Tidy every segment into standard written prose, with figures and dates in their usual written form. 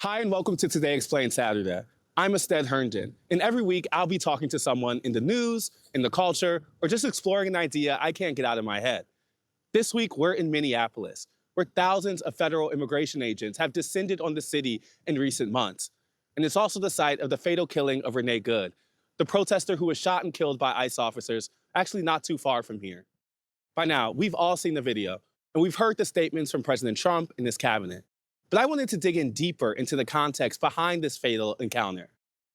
Hi, and welcome to Today Explained Saturday. I'm Ested Herndon, and every week I'll be talking to someone in the news, in the culture, or just exploring an idea I can't get out of my head. This week, we're in Minneapolis, where thousands of federal immigration agents have descended on the city in recent months. And it's also the site of the fatal killing of Renee Good, the protester who was shot and killed by ICE officers, actually not too far from here. By now, we've all seen the video, and we've heard the statements from President Trump and his cabinet. But I wanted to dig in deeper into the context behind this fatal encounter.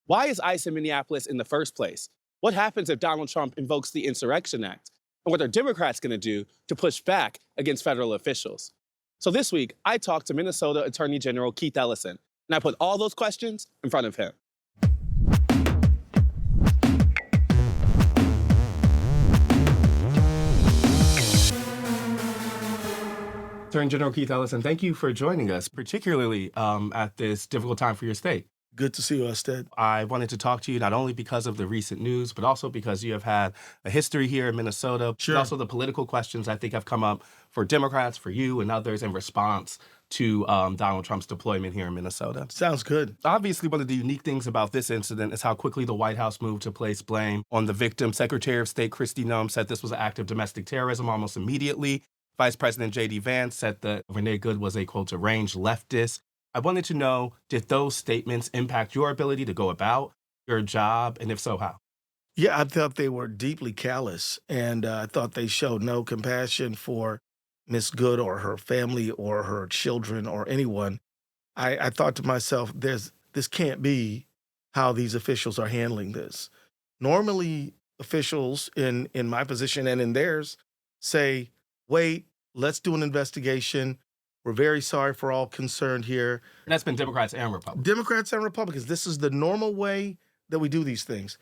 Why is ICE in Minneapolis in the first place? What happens if Donald Trump invokes the Insurrection Act? And what are Democrats going to do to push back against federal officials? So this week, I talked to Minnesota Attorney General Keith Ellison, and I put all those questions in front of him. Attorney General Keith Ellison, thank you for joining us, particularly at this difficult time for your state. Good to see you, Ested. I wanted to talk to you not only because of the recent news, but also because you have had a history here in Minnesota. Sure. And also the political questions I think have come up for Democrats, for you, and others in response to Donald Trump's deployment here in Minnesota. Sounds good. Obviously, one of the unique things about this incident is how quickly the White House moved to place blame on the victim. Secretary of State Kristi Noem said this was an act of domestic terrorism almost immediately. Vice President JD Vance said that Renee Good was a, quote, deranged leftist. I wanted to know, did those statements impact your ability to go about your job, and if so, how? Yeah, I thought they were deeply callous, and I thought they showed no compassion for Miss Good or her family or her children or anyone. I thought to myself, this can't be how these officials are handling this. Normally, officials in my position and in theirs say, wait, let's do an investigation. We're very sorry for all concerned here. And that's been Democrats and Republicans. Democrats and Republicans. This is the normal way that we do these things.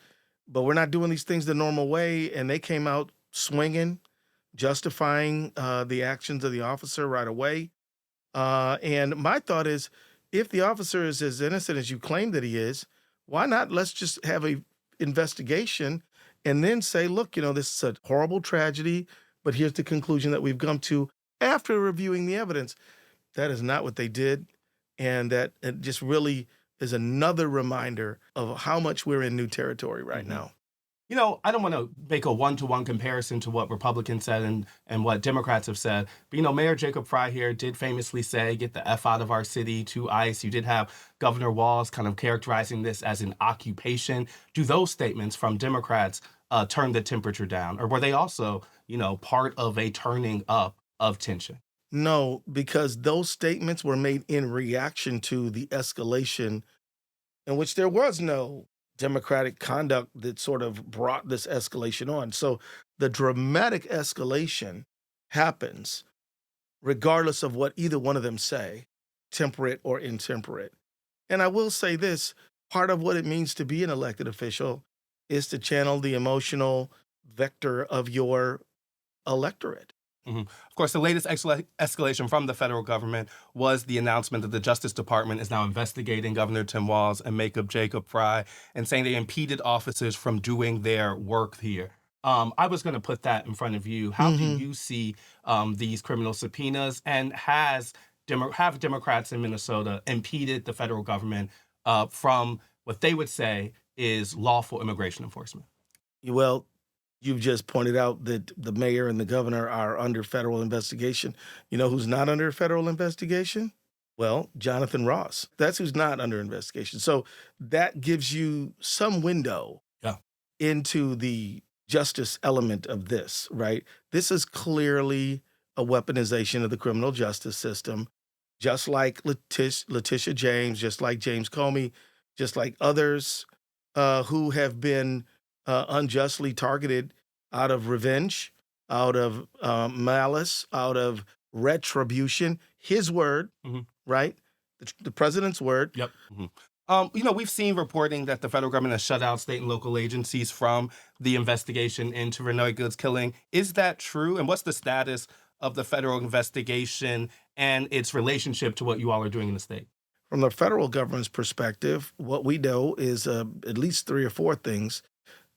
But we're not doing these things the normal way, and they came out swinging, justifying the actions of the officer right away. And my thought is, if the officer is as innocent as you claim that he is, why not let's just have a investigation and then say, look, this is a horrible tragedy, but here's the conclusion that we've come to after reviewing the evidence. That is not what they did, and that it just really is another reminder of how much we're in new territory right now. I don't want to make a one-to-one comparison to what Republicans said and what Democrats have said, but, Mayor Jacob Frey here did famously say, get the F out of our city to ICE. You did have Governor Walz kind of characterizing this as an occupation. Do those statements from Democrats turn the temperature down, or were they also, part of a turning up of tension? No, because those statements were made in reaction to the escalation in which there was no Democratic conduct that sort of brought this escalation on. So the dramatic escalation happens regardless of what either one of them say, temperate or intemperate. And I will say this, part of what it means to be an elected official is to channel the emotional vector of your electorate. Mm-hmm. Of course, the latest escalation from the federal government was the announcement that the Justice Department is now investigating Governor Tim Walz and Makeup Jacob Frey and saying they impeded officers from doing their work here. I was going to put that in front of you. How do you see these criminal subpoenas, and have Democrats in Minnesota impeded the federal government from what they would say is lawful immigration enforcement? Well, you've just pointed out that the mayor and the governor are under federal investigation. You know who's not under federal investigation? Well, Jonathan Ross. That's who's not under investigation. So that gives you some window into the justice element of this, right? This is clearly a weaponization of the criminal justice system, just like Letitia James, just like James Comey, just like others who have been unjustly targeted out of revenge, out of malice, out of retribution. His word, right? The president's word. Yep. We've seen reporting that the federal government has shut out state and local agencies from the investigation into Renee Good's killing. Is that true? And what's the status of the federal investigation and its relationship to what you all are doing in the state? From the federal government's perspective, what we know is at least 3 or 4 things.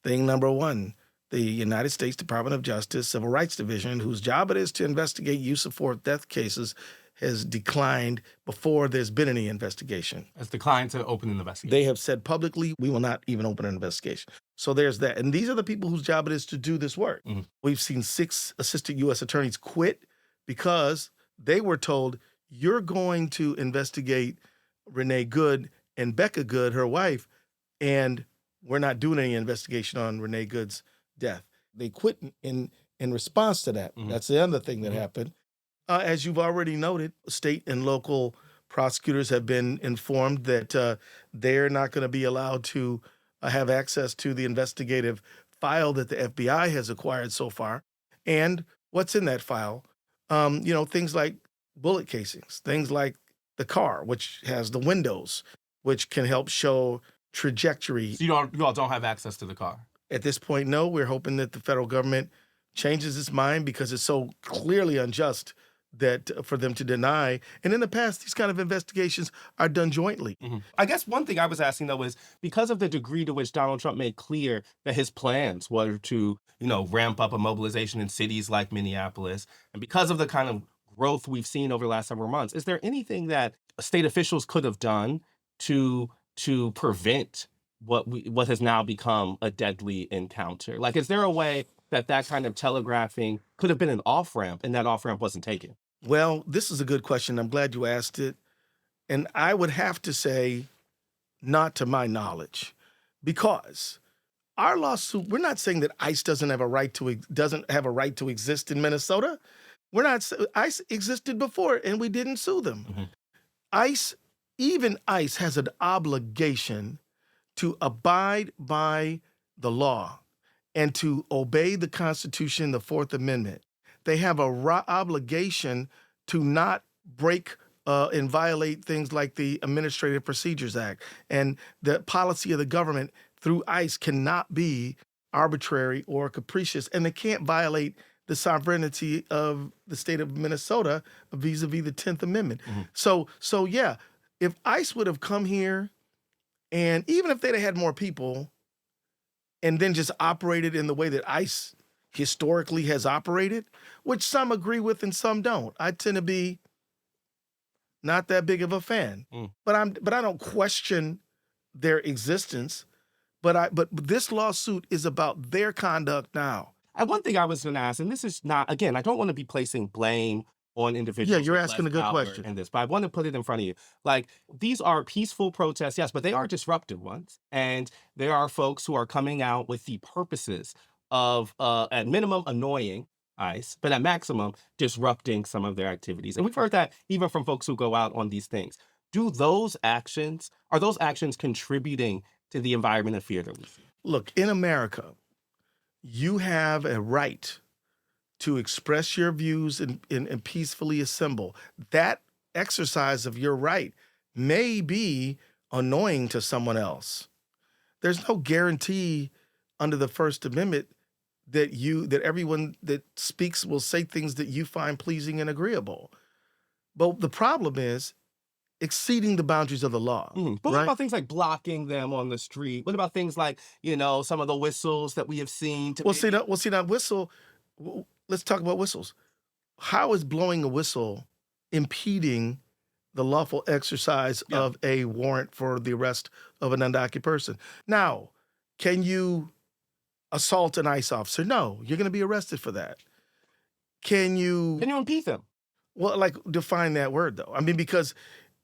Thing number one, the United States Department of Justice Civil Rights Division, whose job it is to investigate use of force death cases, has declined before there's been any investigation. Has declined to open an investigation. They have said publicly, we will not even open an investigation. So there's that. And these are the people whose job it is to do this work. Mhm. We've seen 6 assistant U.S. attorneys quit because they were told, you're going to investigate Renee Good and Becca Good, her wife, and we're not doing any investigation on Renee Good's death. They quit in response to that. Mhm. That's the other thing that Mhm. happened. As you've already noted, state and local prosecutors have been informed that they're not going to be allowed to have access to the investigative file that the FBI has acquired so far. And what's in that file? Things like bullet casings, things like the car, which has the windows, which can help show trajectory. So you all don't have access to the car? At this point, no. We're hoping that the federal government changes its mind because it's so clearly unjust that for them to deny. And in the past, these kind of investigations are done jointly. Mhm. I guess one thing I was asking, though, is because of the degree to which Donald Trump made clear that his plans were to, ramp up a mobilization in cities like Minneapolis, and because of the kind of growth we've seen over the last several months, is there anything that state officials could have done to prevent what has now become a deadly encounter? Like, is there a way that kind of telegraphing could have been an off-ramp and that off-ramp wasn't taken? Well, this is a good question. I'm glad you asked it. And I would have to say, not to my knowledge, because our lawsuit, we're not saying that ICE doesn't have a right to exist in Minnesota. ICE existed before and we didn't sue them. Mhm. Even ICE has an obligation to abide by the law and to obey the Constitution, the Fourth Amendment. They have a obligation to not break and violate things like the Administrative Procedures Act. And the policy of the government through ICE cannot be arbitrary or capricious, and they can't violate the sovereignty of the state of Minnesota vis-a-vis the 10th Amendment. Mhm. So yeah, if ICE would have come here, and even if they'd have had more people, and then just operated in the way that ICE historically has operated, which some agree with and some don't. I tend to be not that big of a fan, but I don't question their existence. But this lawsuit is about their conduct now. And one thing I was going to ask, and this is not, again, I don't want to be placing blame on individuals. Yeah, you're with asking less a good power question. in this, but I want to put it in front of you. Like, these are peaceful protests, yes, but they are disruptive ones. And there are folks who are coming out with the purposes of, at minimum, annoying ICE, but at maximum, disrupting some of their activities. And we've heard that even from folks who go out on these things. Are those actions contributing to the environment of fear that we see? Look, in America, you have a right to express your views and peacefully assemble. That exercise of your right may be annoying to someone else. There's no guarantee under the First Amendment that everyone that speaks will say things that you find pleasing and agreeable. But the problem is exceeding the boundaries of the law. But what about things like blocking them on the street? What about things like, some of the whistles that we have seen? That whistle. Let's talk about whistles. How is blowing a whistle impeding the lawful exercise of a warrant for the arrest of an undocumented person? Now, can you assault an ICE officer? No, you're going to be arrested for that. Can you impede them? Well, like, define that word, though. I mean, because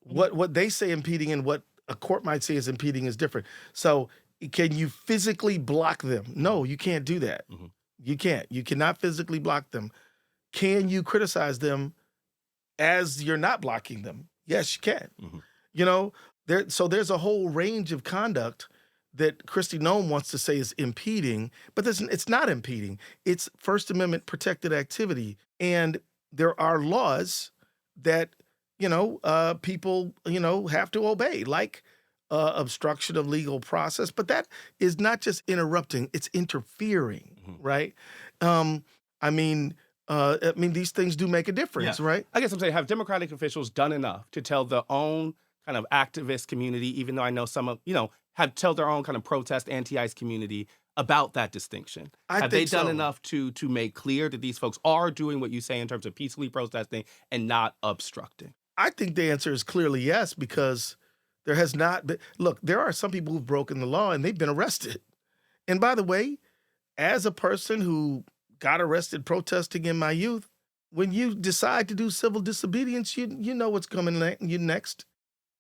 what they say impeding and what a court might say is impeding is different. So can you physically block them? No, you can't do that. Mhm. You can't. You cannot physically block them. Can you criticize them as you're not blocking them? Yes, you can. Mhm. So there's a whole range of conduct that Kristi Noem wants to say is impeding, but it's not impeding. It's First Amendment protected activity. And there are laws that, people, have to obey, like obstruction of legal process. But that is not just interrupting, it's interfering, right? These things do make a difference, right? I guess I'm saying, have Democratic officials done enough to tell their own kind of activist community, even though I know some of, have tell their own kind of protest anti-ICE community about that distinction? I Have they think done so. enough to make clear that these folks are doing what you say in terms of peacefully protesting and not obstructing? I think the answer is clearly yes, because there has not been. Look, there are some people who've broken the law and they've been arrested. And by the way, as a person who got arrested protesting in my youth, when you decide to do civil disobedience, you know what's coming you next.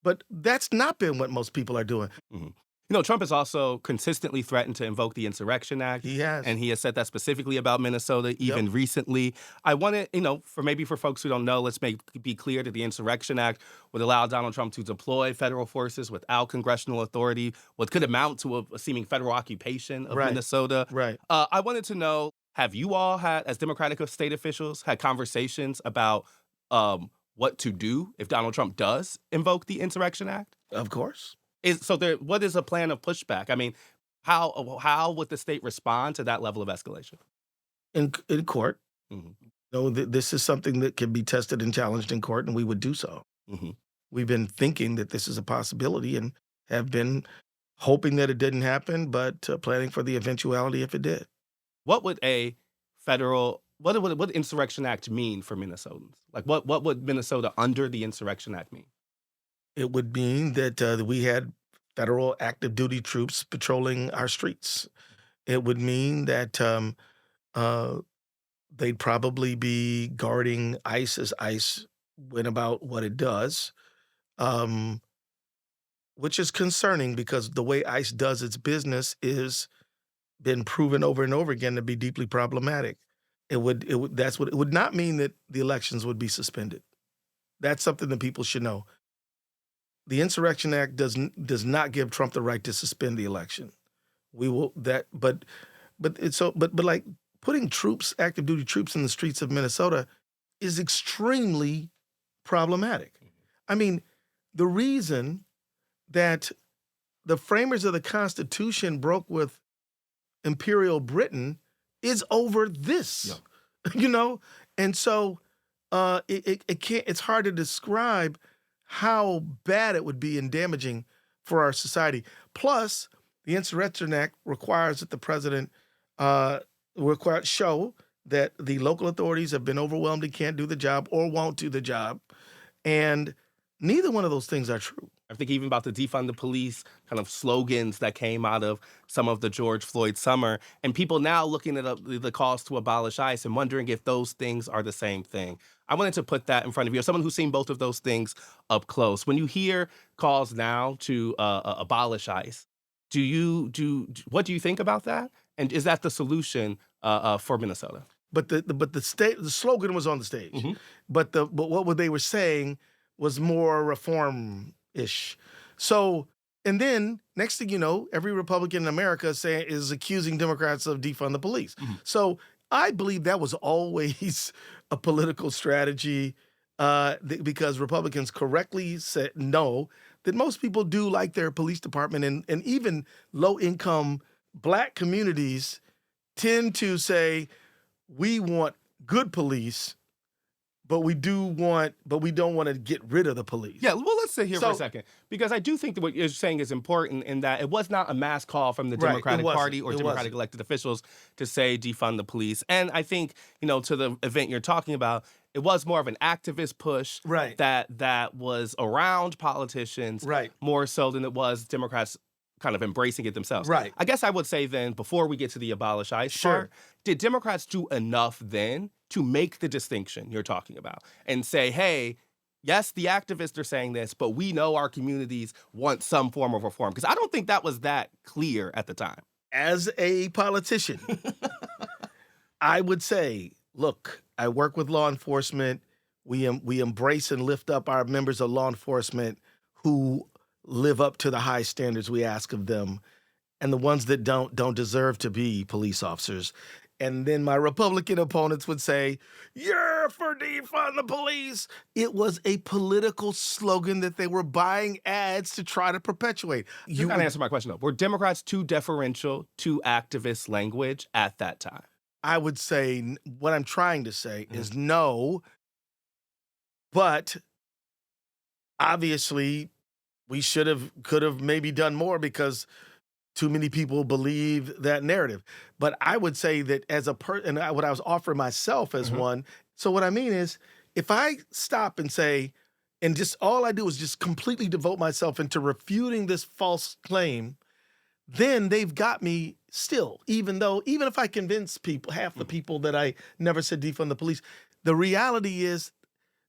But that's not been what most people are doing. Mhm. You know, Trump has also consistently threatened to invoke the Insurrection Act. He has. And he has said that specifically about Minnesota, even recently. I want to, for folks who don't know, let's be clear that the Insurrection Act would allow Donald Trump to deploy federal forces without congressional authority, what could amount to a seeming federal occupation of Minnesota. Right. I wanted to know, have you all had, as Democratic state officials, had conversations about what to do if Donald Trump does invoke the Insurrection Act? Of course. What is a plan of pushback? I mean, how would the state respond to that level of escalation? In court. Mhm. No, this is something that can be tested and challenged in court, and we would do so. Mhm. We've been thinking that this is a possibility and have been hoping that it didn't happen, but planning for the eventuality if it did. What would what Insurrection Act mean for Minnesotans? Like, what would Minnesota under the Insurrection Act mean? It would mean that we had federal active duty troops patrolling our streets. It would mean that they'd probably be guarding ICE as ICE went about what it does, um, which is concerning because the way ICE does its business is been proven over and over again to be deeply problematic. It would not mean that the elections would be suspended. That's something that people should know. The Insurrection Act does not give Trump the right to suspend the election. We will that, but like putting active duty troops in the streets of Minnesota is extremely problematic. I mean, the reason that the framers of the Constitution broke with Imperial Britain is over this, and so it can't. It's hard to describe how bad it would be and damaging for our society. Plus, the Insurrection Act requires that the president show that the local authorities have been overwhelmed and can't do the job or won't do the job. And neither one of those things are true. I think even about the defund the police kind of slogans that came out of some of the George Floyd summer, and people now looking at the calls to abolish ICE and wondering if those things are the same thing. I wanted to put that in front of you as someone who's seen both of those things up close. When you hear calls now to abolish ICE, what do you think about that? And is that the solution for Minnesota? But the slogan was on the stage. Mhm. But what they were saying was more reform-ish. So, and then next thing you know, every Republican in America is accusing Democrats of defund the police. Mhm. So I believe that was always a political strategy because Republicans correctly said no, that most people do like their police department, and even low-income Black communities tend to say, we want good police, but we don't want to get rid of the police. Yeah, well, let's sit here for a second, because I do think that what you're saying is important in that it was not a mass call from the Democratic Party or Democratic elected officials to say defund the police. And I think, to the event you're talking about, it was more of an activist push that was around politicians more so than it was Democrats kind of embracing it themselves. Right. I guess I would say then, before we get to the abolish ICE part, did Democrats do enough then to make the distinction you're talking about and say, hey, yes, the activists are saying this, but we know our communities want some form of reform? Because I don't think that was that clear at the time. As a politician, I would say, look, I work with law enforcement. We embrace and lift up our members of law enforcement who live up to the high standards we ask of them, and the ones that don't deserve to be police officers. And then my Republican opponents would say, you're for defund the police. It was a political slogan that they were buying ads to try to perpetuate. You gotta answer my question, though. Were Democrats too deferential to activist language at that time? I would say, what I'm trying to say is no, but obviously we could have maybe done more, because too many people believe that narrative. But I would say that as a what I was offering myself as one. So what I mean is, if I stop and say, and just all I do is just completely devote myself into refuting this false claim, then they've got me still, even if I convince people, half the people that I never said defund the police, the reality is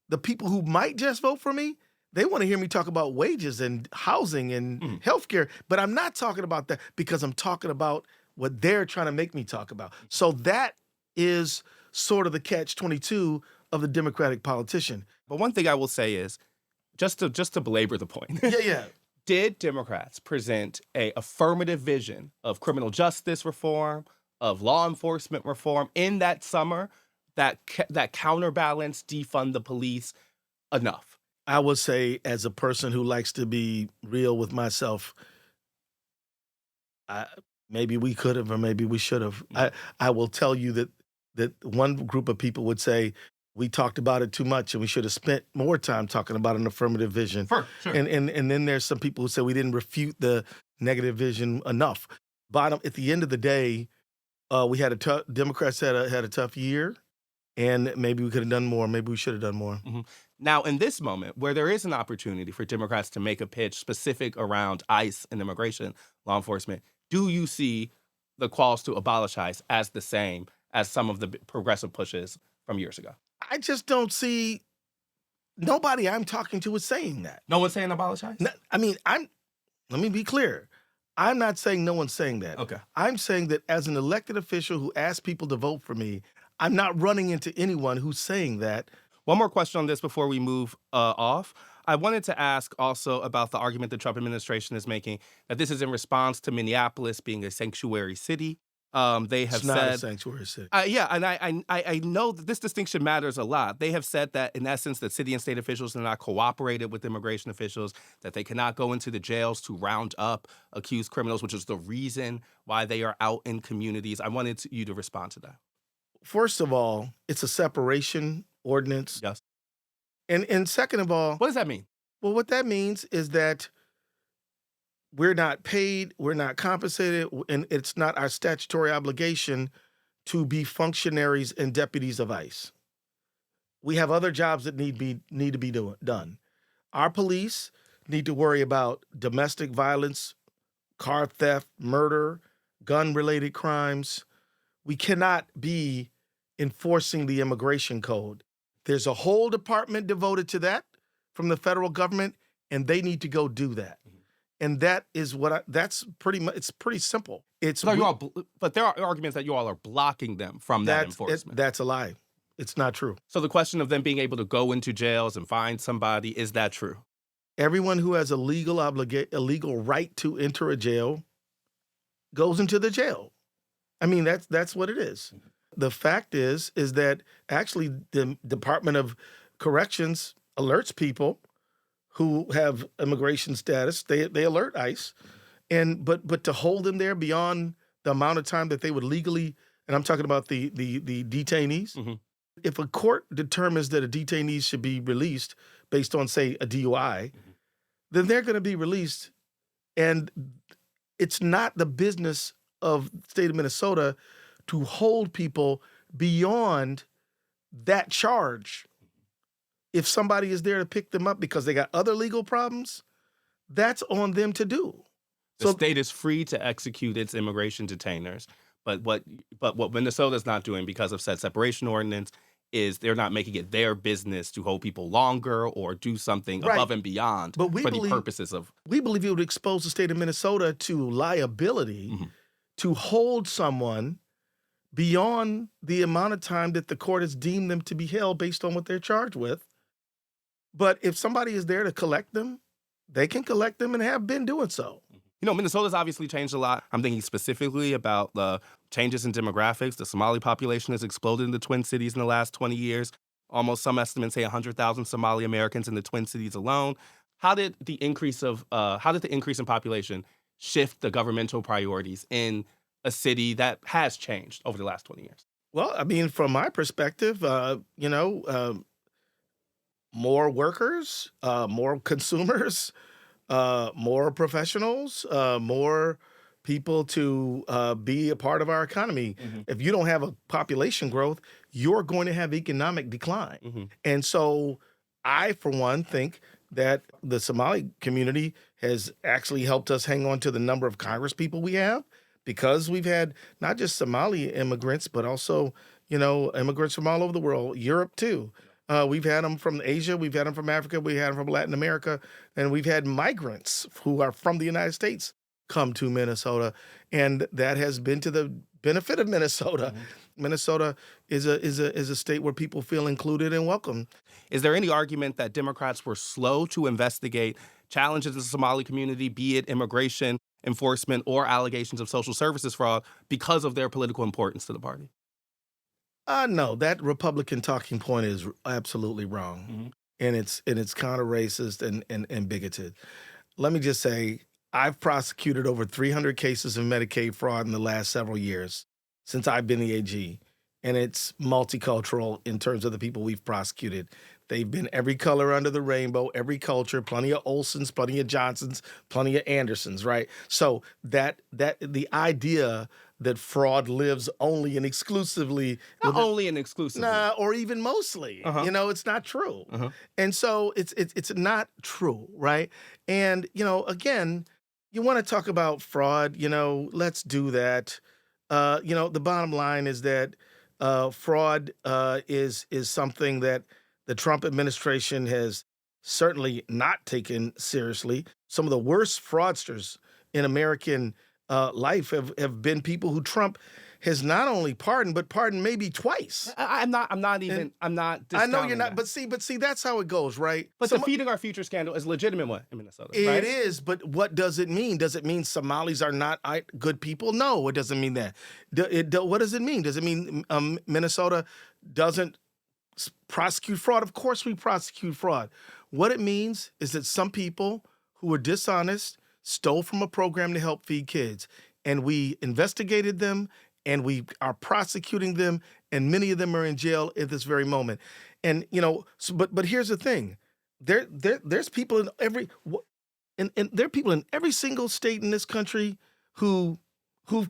the people who might just vote for me, they want to hear me talk about wages and housing and healthcare, but I'm not talking about that because I'm talking about what they're trying to make me talk about. So that is sort of the catch-22 of the Democratic politician. But one thing I will say is, just to belabor the point, Yeah. did Democrats present a affirmative vision of criminal justice reform, of law enforcement reform in that summer that counterbalance defund the police enough? I would say, as a person who likes to be real with myself, maybe we could have, or maybe we should have. I will tell you that one group of people would say we talked about it too much and we should have spent more time talking about an affirmative vision. Sure. And then there's some people who say we didn't refute the negative vision enough. At the end of the day, we had Democrats had a tough year, and maybe we could have done more. Maybe we should have done more. Now, in this moment, where there is an opportunity for Democrats to make a pitch specific around ICE and immigration law enforcement, do you see the calls to abolish ICE as the same as some of the progressive pushes from years ago? I just don't see. Nobody I'm talking to is saying that. No one's saying abolish ICE? No, I mean, let me be clear. I'm not saying no one's saying that. Okay. I'm saying that as an elected official who asked people to vote for me, I'm not running into anyone who's saying that. One more question on this before we move off. I wanted to ask also about the argument the Trump administration is making that this is in response to Minneapolis being a sanctuary city. They have It's not said a sanctuary city. yeah, and I know that this distinction matters a lot. They have said that, in essence, that city and state officials have not cooperated with immigration officials, that they cannot go into the jails to round up accused criminals, which is the reason why they are out in communities. I wanted you to respond to that. First of all, it's a separation ordinance. Yes. And second of all, What does that mean? well, what that means is that we're not paid, we're not compensated, and it's not our statutory obligation to be functionaries and deputies of ICE. We have other jobs that need to be done. Our police need to worry about domestic violence, car theft, murder, gun-related crimes. We cannot be enforcing the immigration code. There's a whole department devoted to that from the federal government, and they need to go do that. And that is that's pretty much, it's pretty simple. But there are arguments that you all are blocking them from that enforcement. That's a lie. It's not true. So the question of them being able to go into jails and find somebody, is that true? Everyone who has a legal right to enter a jail goes into the jail. I mean, that's what it is. The fact is that actually the Department of Corrections alerts people who have immigration status. They alert ICE, but to hold them there beyond the amount of time that they would legally, and I'm talking about the detainees. If a court determines that a detainee should be released based on, say, a DUI, then they're going to be released, and it's not the business of the state of Minnesota to hold people beyond that charge. If somebody is there to pick them up because they got other legal problems, that's on them to do. The state is free to execute its immigration detainers, but what Minnesota's not doing because of said separation ordinance is they're not making it their business to hold people longer or do something above and beyond the purposes of. We believe it would expose the state of Minnesota to liability to hold someone beyond the amount of time that the court has deemed them to be held based on what they're charged with. But if somebody is there to collect them, they can collect them and have been doing so. You know, Minnesota's obviously changed a lot. I'm thinking specifically about the changes in demographics. The Somali population has exploded in the Twin Cities in the last 20 years. Almost, some estimates say 100,000 Somali Americans in the Twin Cities alone. How did the increase in population shift the governmental priorities in a city that has changed over the last 20 years? Well, I mean, from my perspective, more workers, more consumers, more professionals, more people to be a part of our economy. If you don't have a population growth, you're going to have economic decline. And so I, for one, think that the Somali community has actually helped us hang on to the number of Congress people we have, because we've had not just Somali immigrants, but also, immigrants from all over the world, Europe too. We've had them from Asia, we've had them from Africa, we've had them from Latin America, and we've had migrants who are from the United States come to Minnesota, and that has been to the benefit of Minnesota. Minnesota is a state where people feel included and welcome. Is there any argument that Democrats were slow to investigate challenges in the Somali community, be it immigration, enforcement, or allegations of social services fraud, because of their political importance to the party? No, that Republican talking point is absolutely wrong, and it's kind of racist and bigoted. Let me just say, I've prosecuted over 300 cases of Medicaid fraud in the last several years since I've been the AG, and it's multicultural in terms of the people we've prosecuted. They've been every color under the rainbow, every culture, plenty of Olsons, plenty of Johnsons, plenty of Andersons, right? So that the idea that fraud lives only and exclusively Not only and exclusively. Nah, or even mostly. It's not true. And so it's not true, right? And, again, you want to talk about fraud, let's do that. The bottom line is that fraud is something that the Trump administration has certainly not taken seriously. Some of the worst fraudsters in American life have been people who Trump has not only pardoned, but pardoned maybe twice. I'm not discounting I know you're not, that. but see, that's how it goes, right? But the Feeding Our Future scandal is a legitimate one in Minnesota, right? It is, but what does it mean? Does it mean Somalis are not good people? No, it doesn't mean that. What does it mean? Does it mean Minnesota doesn't prosecute fraud? Of course we prosecute fraud. What it means is that some people who were dishonest stole from a program to help feed kids, and we investigated them, and we are prosecuting them, and many of them are in jail at this very moment. And but here's the thing: there's people in there are people in every single state in this country who've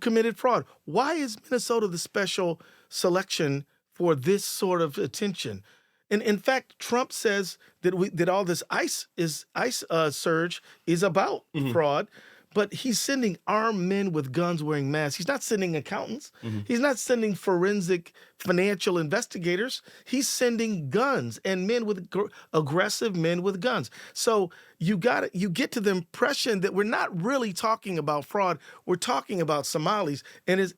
committed fraud. Why is Minnesota the special selection for this sort of attention? And in fact, Trump says that all this ICE surge is about fraud, but he's sending armed men with guns wearing masks. He's not sending accountants. He's not sending forensic financial investigators. He's sending guns and aggressive men with guns. So you get to the impression that we're not really talking about fraud. We're talking about Somalis, and is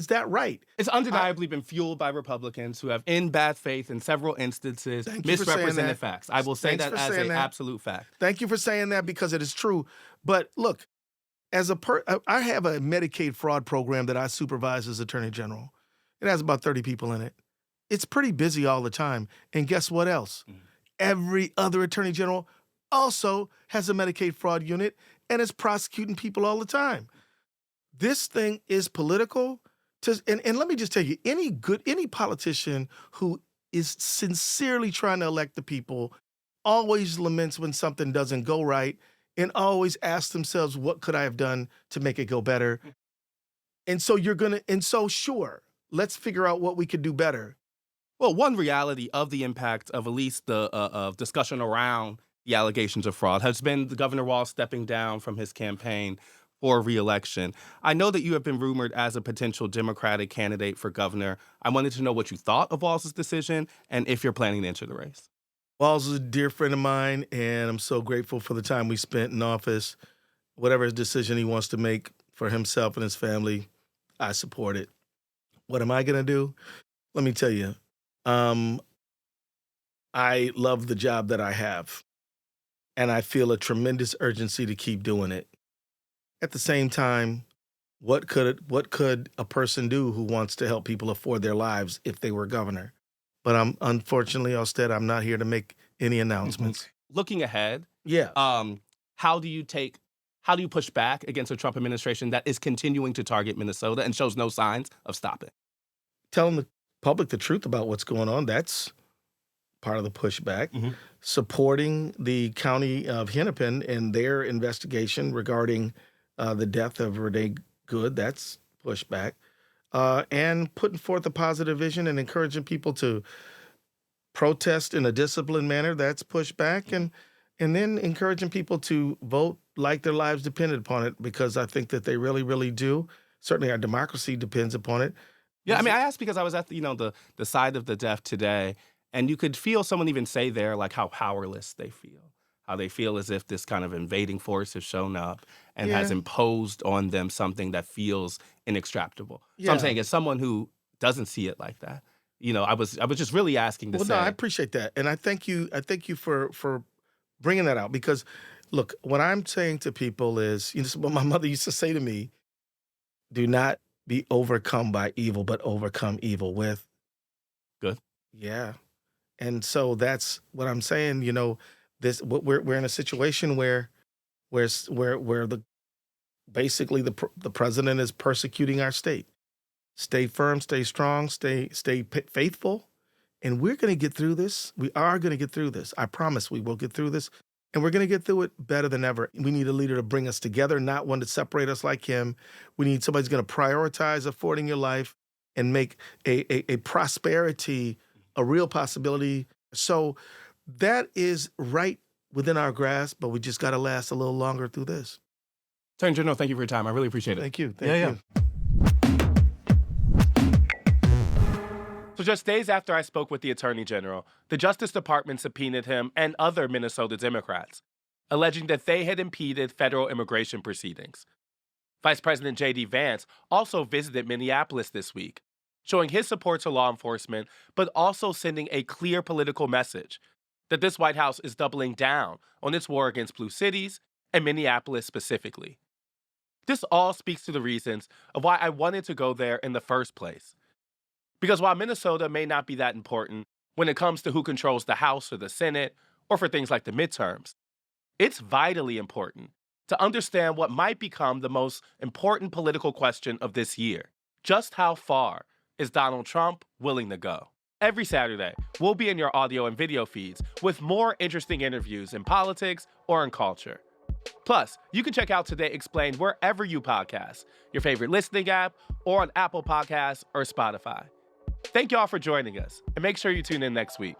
that right? It's undeniably been fueled by Republicans who have, in bad faith, in several instances, misrepresented facts. I will say that as an absolute fact. Thank you for saying that, because it is true. But look, I have a Medicaid fraud program that I supervise as Attorney General. It has about 30 people in it. It's pretty busy all the time. And guess what else? Every other Attorney General also has a Medicaid fraud unit and is prosecuting people all the time. This thing is political. And let me just tell you, any politician who is sincerely trying to elect the people always laments when something doesn't go right, and always ask themselves, what could I have done to make it go better? And so sure, let's figure out what we could do better. Well, one reality of the impact of at least the of discussion around the allegations of fraud has been the Governor Walz stepping down from his campaign for re-election. I know that you have been rumored as a potential Democratic candidate for governor. I wanted to know what you thought of Walz's decision and if you're planning to enter the race. Walz is a dear friend of mine, and I'm so grateful for the time we spent in office. Whatever his decision he wants to make for himself and his family, I support it. What am I going to do? Let me tell you, I love the job that I have, and I feel a tremendous urgency to keep doing it. At the same time, what could a person do who wants to help people afford their lives if they were governor? But unfortunately, Alstead, I'm not here to make any announcements. Looking ahead, how do you push back against a Trump administration that is continuing to target Minnesota and shows no signs of stopping? Telling the public the truth about what's going on, that's part of the pushback. Supporting the county of Hennepin in their investigation regarding the death of Renee Good, that's pushback. And putting forth a positive vision and encouraging people to protest in a disciplined manner, that's pushback. And then encouraging people to vote like their lives depended upon it, because I think that they really, really do. Certainly our democracy depends upon it. Yeah, I mean, I asked because I was at the side of the deaf today, and you could feel someone even say there like how powerless they feel, how they feel as if this kind of invading force has shown up and has Yeah. imposed on them something that feels inextractable. So I'm Yeah. saying, as someone who doesn't see it like that, I was just really asking to Well, no, I say, appreciate that. And I thank you for bringing that out, because look, what I'm saying to people is, this is what my mother used to say to me, do not be overcome by evil, but overcome evil with. good. Yeah. And so that's what I'm saying. We're in a situation where the basically the president is persecuting our state. Stay firm, stay strong, stay faithful, and we're going to get through this. We are going to get through this. I promise we will get through this, and we're going to get through it better than ever. We need a leader to bring us together, not one to separate us like him. We need somebody who's going to prioritize affording your life and make a prosperity a real possibility. So that is right within our grasp, but we just got to last a little longer through this. Attorney General, thank you for your time. I really appreciate it. Thank you. Thank Yeah, you. So just days after I spoke with the Attorney General, the Justice Department subpoenaed him and other Minnesota Democrats, alleging that they had impeded federal immigration proceedings. Vice President JD Vance also visited Minneapolis this week, showing his support to law enforcement, but also sending a clear political message that this White House is doubling down on its war against blue cities and Minneapolis specifically. This all speaks to the reasons of why I wanted to go there in the first place. Because while Minnesota may not be that important when it comes to who controls the House or the Senate, or for things like the midterms, it's vitally important to understand what might become the most important political question of this year. Just how far is Donald Trump willing to go? Every Saturday, we'll be in your audio and video feeds with more interesting interviews in politics or in culture. Plus, you can check out Today Explained wherever you podcast, your favorite listening app, or on Apple Podcasts or Spotify. Thank y'all for joining us, and make sure you tune in next week.